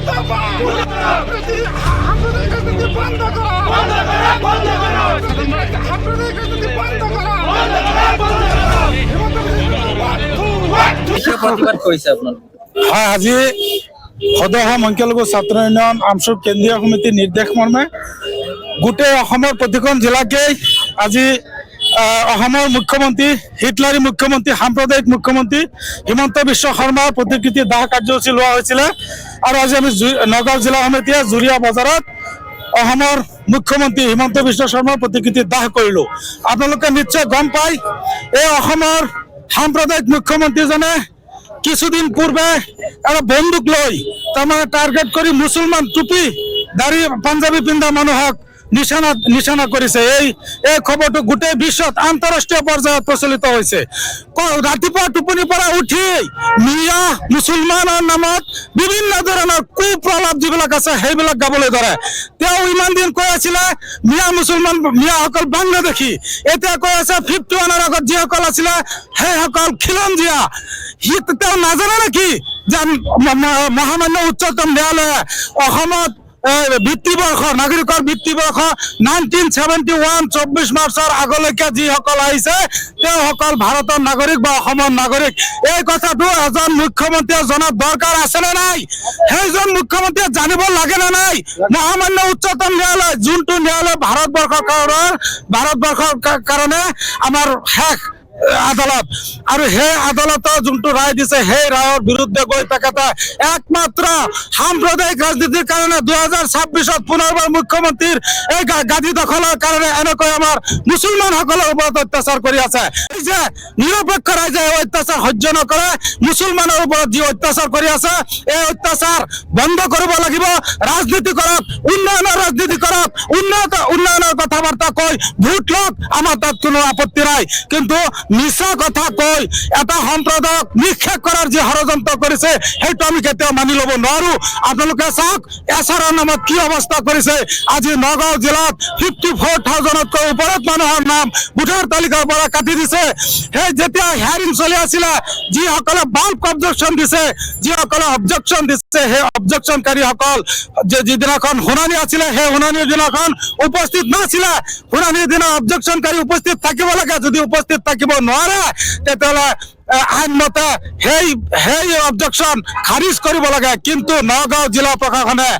আজি সদস্য সংখ্যালঘু ছাত্ৰ ইউনিয়ন আমচুৰ কেন্দ্ৰীয় সমিতিৰ নিৰ্দেশ মৰ্মে গোটেই অসমৰ প্ৰতিখন জিলাকেই আজি অসমৰ মুখ্যমন্ত্ৰী হিটলাৰী মুখ্যমন্ত্ৰী সাম্প্ৰদায়িক মুখ্যমন্ত্ৰী হিমন্ত বিশ্ব শৰ্মাৰ প্ৰতিকৃতি দাহ কাৰ্যসূচী লোৱা হৈছিলে। আৰু আজি আমি নগাঁও জিলা সমিতিয়ে জুৰিয়া বজাৰত অসমৰ মুখ্যমন্ত্ৰী হিমন্ত বিশ্ব শৰ্মাৰ প্ৰতিকৃতি দাহ কৰিলোঁ। আপোনালোকে নিশ্চয় গম পায় এই অসমৰ সাম্প্ৰদায়িক মুখ্যমন্ত্ৰীজনে কিছুদিন পূৰ্বে এটা বন্দুক লৈ তাৰমানে টাৰ্গেট কৰি মুছলমান টুপি দাড়ি পাঞ্জাবী পিন্ধা মানুহক নিশানা কৰিছে। এই খবৰটো গোটেই বিশ্বত আন্তঃৰাষ্ট্ৰীয় পৰ্যায়ত প্ৰচলিত হৈছে। ৰাতিপুৱা টোপনিৰ পৰা উঠি মিয়া মুছলমানৰ নামত বিভিন্ন ধৰণৰ কুপ্ৰলাপ যিবিলাক আছে সেইবিলাক গাবলৈ ধৰে। তেওঁ ইমান দিন কৈ আছিলে মিয়াসকল বাংলাদেশী, এতিয়া কৈ আছে 51ৰ আগত যিসকল আছিলে সেইসকল খিলঞ্জীয়া। তেওঁ নাজানে নেকি যে মহামান্য উচ্চতম ন্যায়ালয়ে অসমত বৃত্তিবৰ্ষ নাগৰিকৰ বৃত্তিবৰ্ষ 1971 24 মাৰ্চৰ আগলৈকে যিসকল আহিছে তেওঁসকল ভাৰতৰ নাগৰিক বা অসমৰ নাগৰিক। এই কথাটো এজন মুখ্যমন্ত্ৰীয়ে জনাৰ দৰকাৰ আছে নে নাই? সেইজন মুখ্যমন্ত্ৰীয়ে জানিব লাগে নে নাই? মহামান্য উচ্চতম ন্যায়ালয় যোনটো ন্যায়ালয় ভাৰতবৰ্ষৰ কাৰণে আমাৰ শেষ আদালত, আৰু সেই আদালতৰ যোনটো ৰায় দিছে সেই ৰায়ৰ বিৰুদ্ধে গৈ তেখেতে একমাত্ৰ সাম্প্ৰদায়িক ৰাজনীতিৰ কাৰণে 2026 পুনৰবাৰ মুখ্যমন্ত্ৰীৰ এই গাদী দখলৰ কাৰণে এনেকৈ আমাৰ মুছলমানসকলৰ ওপৰত অত্যাচাৰ কৰি আছে। এই যে নিৰপেক্ষ ৰাইজে এই অত্যাচাৰ সহ্য নকৰে, মুছলমানৰ ওপৰত যি অত্যাচাৰ কৰি আছে এই অত্যাচাৰ বন্ধ কৰিব লাগিব। ৰাজনীতি কৰক, উন্নয়নৰ ৰাজনীতি কৰক, উন্নয়নৰ কথা বাৰ্তা কৈ ভোট লওক, আমাৰ তাত কোনো আপত্তি নাই। কিন্তু মিছা কথা কৈ এটা সম্প্ৰদায়ক নিক্ষেপ কৰাৰ যি ষড়যন্ত্ৰ কৰিছে সেইটো আমি কেতিয়াও মানি ল'ব নোৱাৰো। আপোনালোকে চাওক এছাৰৰ নামত কি অৱস্থা কৰিছে। আজি নগাঁও জিলাত 54,000তকৈ ওপৰত মানুহৰ নাম ভোটাৰ তালিকাৰ পৰা কাটি দিছে। সেই যেতিয়া হিয়াৰিং চলি আছিলে যিসকলে বাল্ক অবজেকশ্যন দিছে, যিসকলে অবজেকশ্যন দিছে সেই অবজেকশ্যনকাৰীসকল যিদিনাখন শুনানি আছিলে সেই শুনানিৰ দিনাখন উপস্থিত নাছিলে। শুনানিৰ দিনা অবজেকশ্যনকাৰী উপস্থিত থাকিব লাগে, যদি উপস্থিত থাকিব নোৱাৰে তেতিয়াহ'লে আইনমতে সেই অবজেকশ্যন খাৰিজ কৰিব লাগে। কিন্তু নগাঁও জিলা প্ৰশাসনে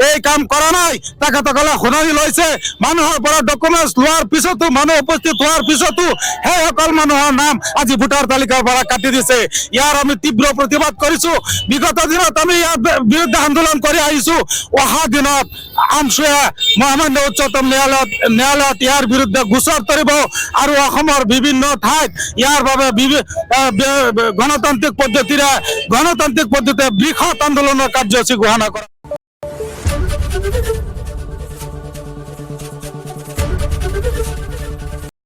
এই কাম কৰা নাই। তেখেতসকলে শুনানি লৈছে, মানুহৰ পৰা ডকুমেণ্টছ লোৱাৰ পিছতো, মানুহ উপস্থিত হোৱাৰ পিছতো সেইসকল মানুহৰ নাম আজি ভোটাৰ তালিকাৰ পৰা কাটি দিছে। ইয়াৰ আমি তীব্ৰ প্ৰতিবাদ কৰিছো। বিগত দিনত আমি ইয়াৰ বিৰুদ্ধে আন্দোলন কৰি আহিছো। অহা দিনত আমচুৱে মহামান্য উচ্চতম ন্যায়ালয়ত ইয়াৰ বিৰুদ্ধে গোচৰ তৰিব আৰু অসমৰ বিভিন্ন ঠাইত ইয়াৰ বাবে গণতান্ত্ৰিক পদ্ধতিৰে বৃহৎ আন্দোলনৰ কাৰ্যসূচী ঘোষণা কৰা।